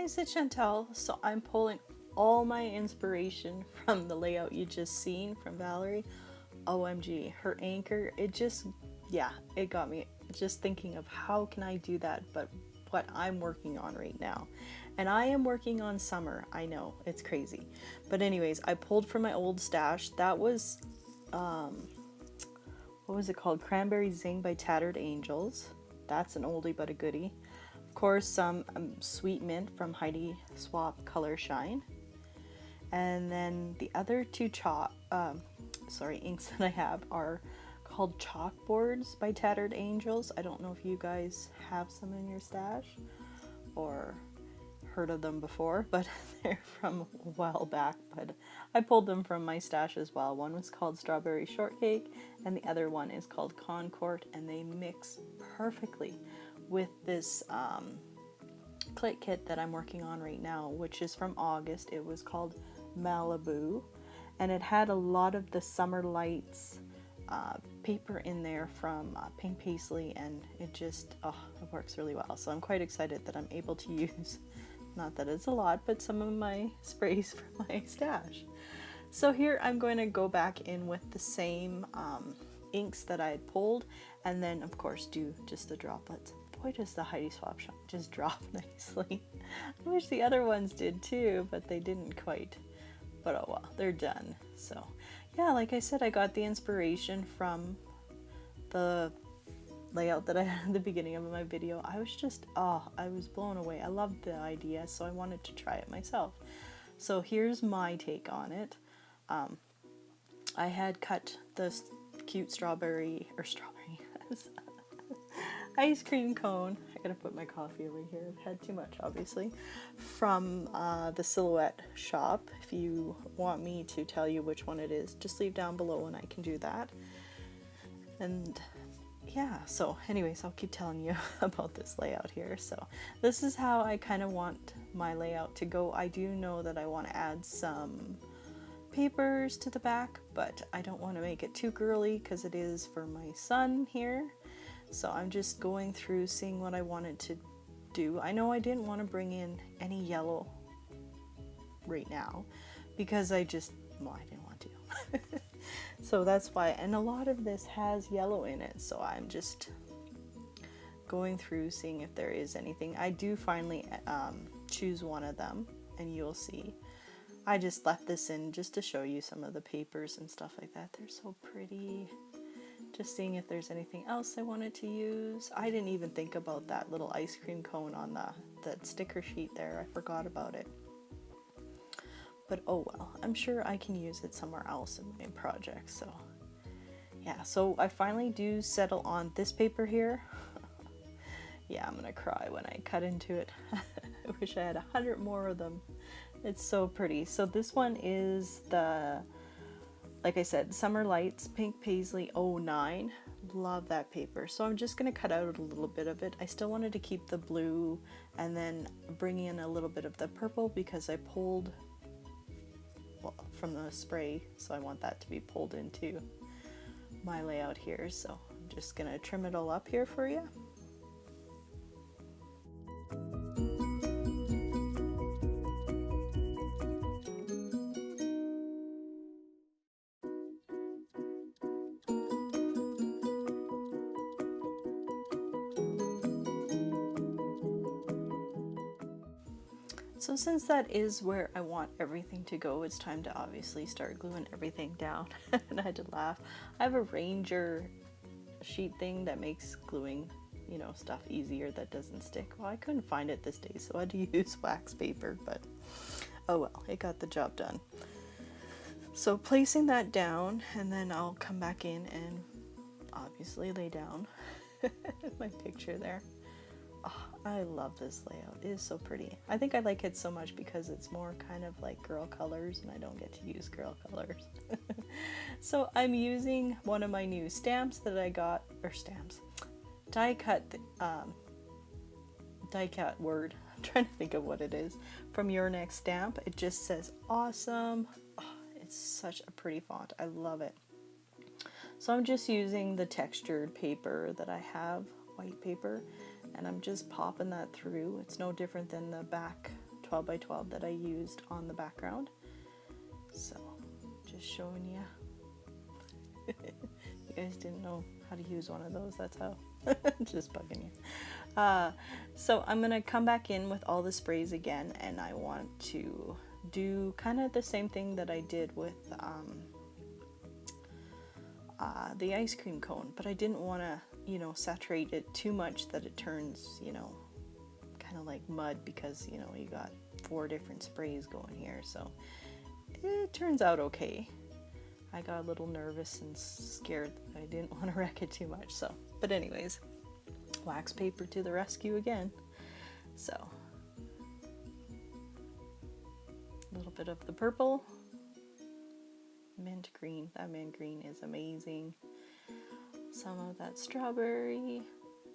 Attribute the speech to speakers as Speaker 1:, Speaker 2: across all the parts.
Speaker 1: guys, it's Shantele. So I'm pulling all my inspiration from the layout you just seen from Valerie. OMG, her anchor, yeah, it got me just thinking of how can I do that, but what I'm working on right now. And I am working on summer, I know, it's crazy. But anyways, I pulled from my old stash. That was, what was it called? Cranberry Zing by Tattered Angels. That's an oldie but a goodie. Of course, some Sweet Mint from Heidi Swapp Color Shine. And then the other two inks that I have are called Chalkboards by Tattered Angels. I don't know if you guys have some in your stash or heard of them before, but they're from a while back, but I pulled them from my stash as well. One was called Strawberry Shortcake and the other one is called Concord, and they mix perfectly with this clit kit that I'm working on right now, which is from August. It was called Malibu, and it had a lot of the Summer Lights paper in there from Pink Paisley, and it just, it works really well. So I'm quite excited that I'm able to use, not that it's a lot, but some of my sprays from my stash. So here I'm going to go back in with the same inks that I had pulled, and then of course do just the droplets. Boy, does the Heidi Swapp shine just drop nicely. I wish the other ones did too, but they didn't quite. But oh well, they're done. So yeah, like I said, I got the inspiration from the layout that I had at the beginning of my video. I was just, I was blown away. I loved the idea, so I wanted to try it myself. So here's my take on it. I had cut this cute strawberry ice cream cone. I gotta put my coffee over here. I've had too much, obviously. From the Silhouette shop. If you want me to tell you which one it is, just leave down below and I can do that. And yeah, so anyways, I'll keep telling you about this layout here. So this is how I kind of want my layout to go. I do know that I want to add some papers to the back, but I don't want to make it too girly because it is for my son here. So I'm just going through seeing what I wanted to do. I know I didn't want to bring in any yellow right now because I didn't want to. So that's why, and a lot of this has yellow in it, so I'm just going through seeing if there is anything. I do finally choose one of them, and you'll see. I just left this in just to show you some of the papers and stuff like that. They're so pretty. Just seeing if there's anything else I wanted to use. I didn't even think about that little ice cream cone on that sticker sheet there. I forgot about it. But oh well, I'm sure I can use it somewhere else in my project. So yeah, so I finally do settle on this paper here. Yeah, I'm gonna cry when I cut into it. I wish I had 100 more of them. It's so pretty. So this one is the, like I said, Summer Lights Pink Paisley 09. Love that paper. So I'm just going to cut out a little bit of it. I still wanted to keep the blue and then bring in a little bit of the purple because I pulled from the spray. So I want that to be pulled into my layout here. So I'm just going to trim it all up here for you. So since that is where I want everything to go, it's time to obviously start gluing everything down. And I had to laugh. I have a Ranger sheet thing that makes gluing, you know, stuff easier that doesn't stick. Well, I couldn't find it this day, so I had to use wax paper, but oh well, it got the job done. So placing that down, and then I'll come back in and obviously lay down my picture there. Oh, I love this layout. It is so pretty. I think I like it so much because it's more kind of like girl colors and I don't get to use girl colors. So I'm using one of my new stamps that I got, or stamps, die cut word. I'm trying to think of what it is. From Your Next Stamp. It just says awesome. Oh, it's such a pretty font. I love it. So I'm just using the textured paper that I have, white paper, and I'm just popping that through. It's no different than the back 12 by 12 that I used on the background. So just showing you. You guys didn't know how to use one of those, that's how. Just bugging you. So I'm gonna come back in with all the sprays again, and I want to do kind of the same thing that I did with the ice cream cone, but I didn't want to, you know, saturate it too much that it turns, you know, kind of like mud, because, you know, you got 4 different sprays going here. So it turns out okay. I got a little nervous and scared that I didn't want to wreck it too much. So, but anyways, wax paper to the rescue again. So a little bit of the purple, mint green. That mint green is amazing. Some of that strawberry,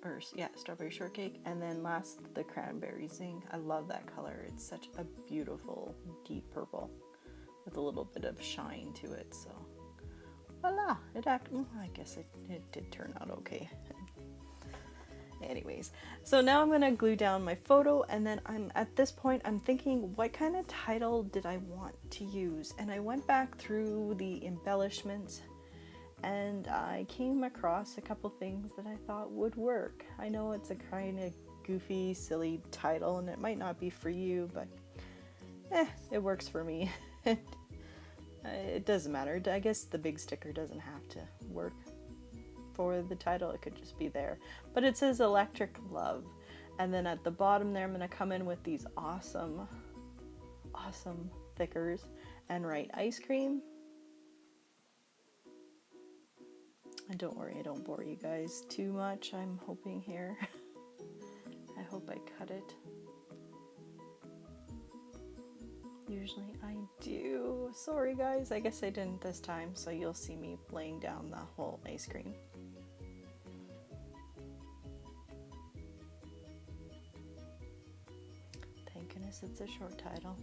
Speaker 1: or yeah, strawberry shortcake, and then last the cranberry zing. I love that color. It's such a beautiful deep purple with a little bit of shine to it. So voila, I guess it did turn out okay. Anyways, so now I'm gonna glue down my photo, and then at this point I'm thinking, what kind of title did I want to use? And I went back through the embellishments, and I came across a couple things that I thought would work. I know it's a kind of goofy, silly title, and it might not be for you, but it works for me. It doesn't matter. I guess the big sticker doesn't have to work for the title. It could just be there. But it says Electric Love. And then at the bottom there, I'm going to come in with these awesome thickers and write ice cream. And don't worry, I don't bore you guys too much, I'm hoping here. I hope I cut it. Usually I do. Sorry guys, I guess I didn't this time, so you'll see me laying down the whole ice cream. Thank goodness it's a short title.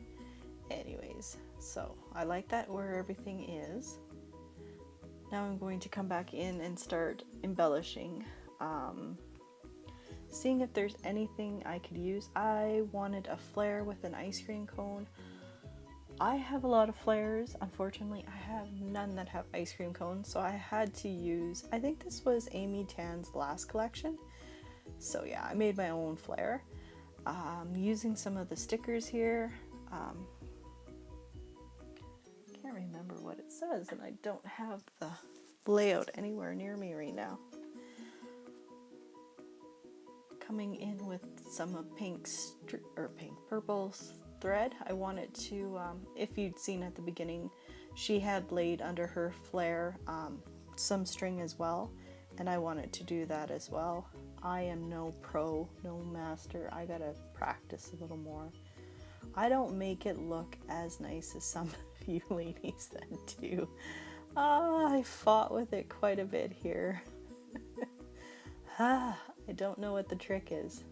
Speaker 1: Anyways, so I like that where everything is. Now I'm going to come back in and start embellishing. Seeing if there's anything I could use. I wanted a flare with an ice cream cone. I have a lot of flares. Unfortunately, I have none that have ice cream cones, so I had to use, I think this was Amy Tan's last collection. So yeah, I made my own flare. Using some of the stickers here. Can't remember what it says, and I don't have the layout anywhere near me right now. Coming in with some of purple thread. I wanted to, if you'd seen at the beginning, she had laid under her flare some string as well, and I wanted to do that as well. I am no pro, no master. I gotta practice a little more. I don't make it look as nice as some of you ladies that do. I fought with it quite a bit here. I don't know what the trick is.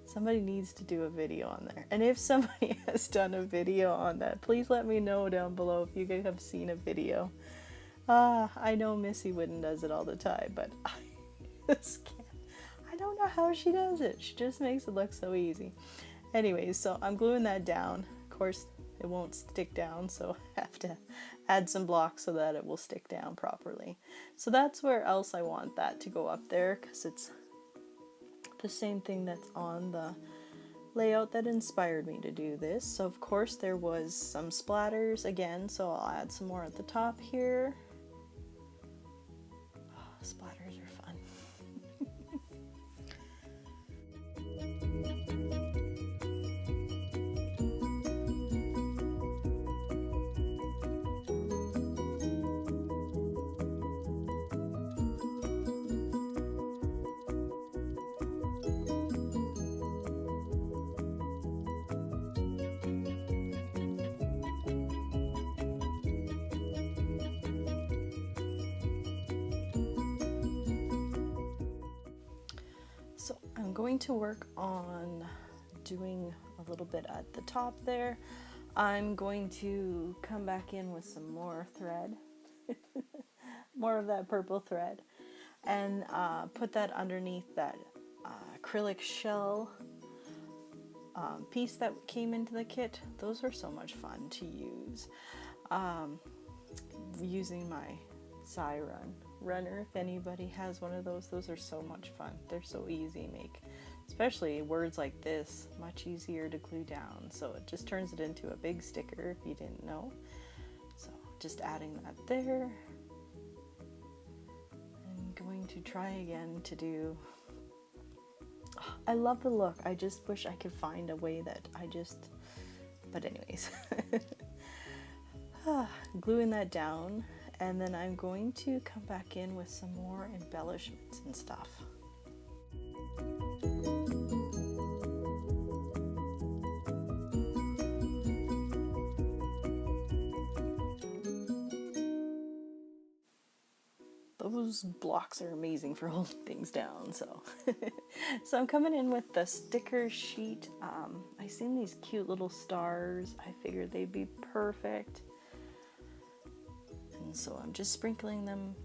Speaker 1: Somebody needs to do a video on there. And if somebody has done a video on that, please let me know down below if you guys have seen a video. I know Missy Wooden does it all the time, but I just can't. I don't know how she does it. She just makes it look so easy. Anyways, so I'm gluing that down. Of course, it won't stick down, so I have to add some blocks so that it will stick down properly. So that's where else I want that to go up there, because it's the same thing that's on the layout that inspired me to do this. So of course there was some splatters again, so I'll add some more at the top here. Oh, splatters are fun. So I'm going to work on doing a little bit at the top there. I'm going to come back in with some more thread, more of that purple thread, and put that underneath that acrylic shell piece that came into the kit. Those are so much fun to use. Using my Siren runner, if anybody has one of those are so much fun. They're so easy to make, especially words like this, much easier to glue down. So it just turns it into a big sticker if you didn't know. So just adding that there. I'm going to try again to do, I love the look. I just wish I could find a way that but anyways. Gluing that down, and then I'm going to come back in with some more embellishments and stuff. Those blocks are amazing for holding things down, so so I'm coming in with the sticker sheet. I seen these cute little stars. I figured they'd be perfect. And so I'm just sprinkling them,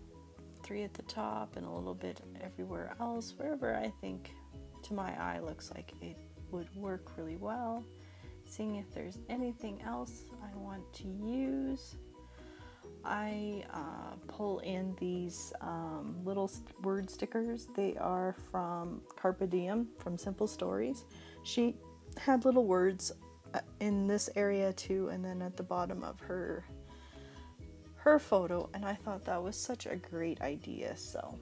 Speaker 1: 3 at the top and a little bit everywhere else, wherever I think to my eye looks like it would work really well. Seeing if there's anything else I want to use. I pull in these little word stickers. They are from Carpe Diem, from Simple Stories. She had little words in this area too, and then at the bottom of her photo, and I thought that was such a great idea. So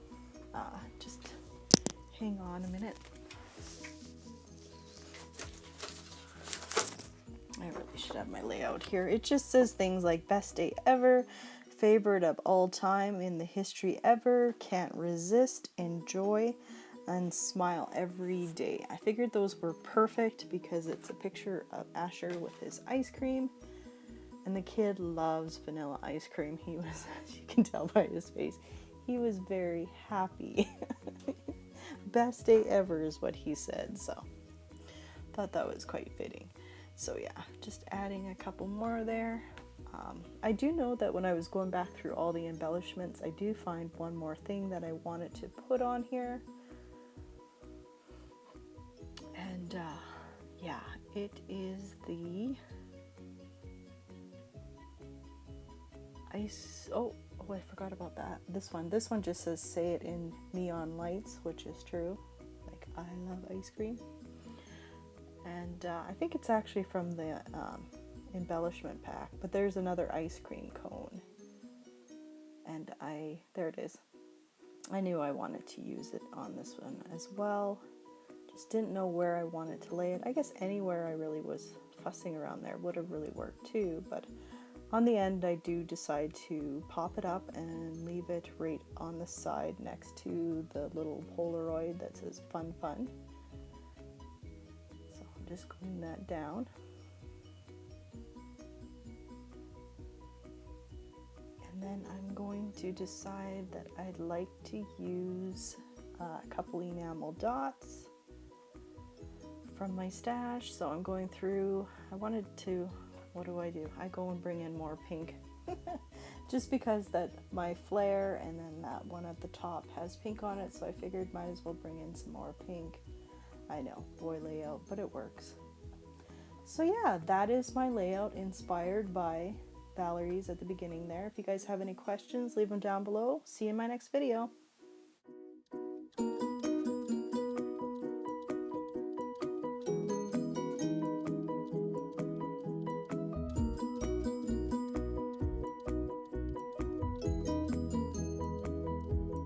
Speaker 1: just hang on a minute. I really should have my layout here. It just says things like best day ever, favorite of all time in the history ever, can't resist, enjoy, and smile every day. I figured those were perfect because it's a picture of Asher with his ice cream. And the kid loves vanilla ice cream. He was, as you can tell by his face, he was very happy. Best day ever is what he said, so thought that was quite fitting. So yeah, just adding a couple more there. I do know that when I was going back through all the embellishments, I do find one more thing that I wanted to put on here. And yeah, it is the ice. Oh, I forgot about that. This one just says say it in neon lights, which is true. Like, I love ice cream. And I think it's actually from the embellishment pack, but there's another ice cream cone. And there it is. I knew I wanted to use it on this one as well. Just didn't know where I wanted to lay it. I guess anywhere I really was fussing around there would have really worked too, but on the end, I do decide to pop it up and leave it right on the side next to the little Polaroid that says fun fun. So I'm just gluing that down. And then I'm going to decide that I'd like to use a couple enamel dots from my stash. So I'm going through, what do? I go and bring in more pink. Just because that my flare and then that one at the top has pink on it, so I figured might as well bring in some more pink. I know, boy layout, but it works. So yeah, that is my layout inspired by Valerie's at the beginning there. If you guys have any questions, leave them down below. See you in my next video.